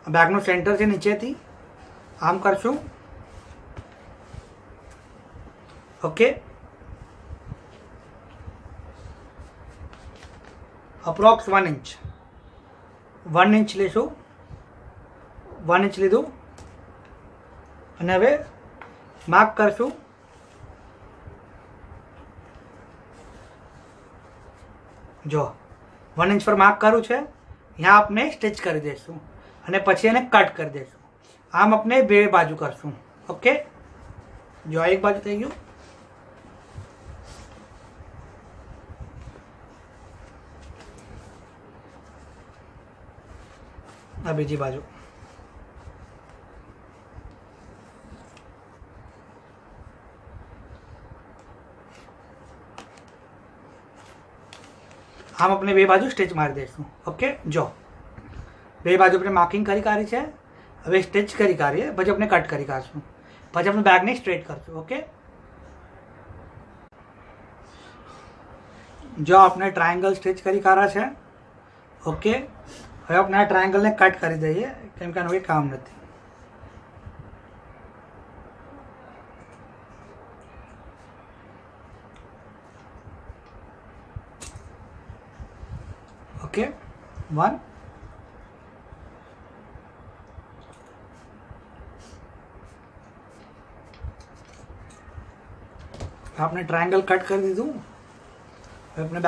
બેગનું centre છે નીચેથી આમ કરશું. ઓકે, અપ્રોક્સ 1 ઇંચ લઈશું. 1 ઇંચ લીધું અને હવે માર્ક કરશું. જો 1 ઇંચ પર માર્ક કર્યું છે. यहाँ આપણે સ્ટિચ કરી દઈશું અને પછી એને કટ કરી દઈશું. આમ આપણે બે બાજુ કરશું. ઓકે, જો એક બાજુ થઈ ગયું. આ બીજી બાજુ. આમ આપણે બે બાજુ સ્ટિચ મારી દઈશું. ઓકે, જો બે બાજુ આપણે માર્કિંગ કરી કાઢી છે. હવે સ્ટિચ કરી કાઢીએ, પછી આપણે કટ કરી કાઢશું, પછી આપણે બેગને સ્ટ્રેટ કરશું. ઓકે, જો આપણે ટ્રાયંગલ સ્ટિચ કરી કાઢ્યા છે. ઓકે, હવે આપણે આ ટ્રાયંગલને કટ કરી દઈએ કેમ કે આનું કંઈ કામ નથી. ઓકે, 1 आपने ट्रायंगल कट कर दी. હવે આપણે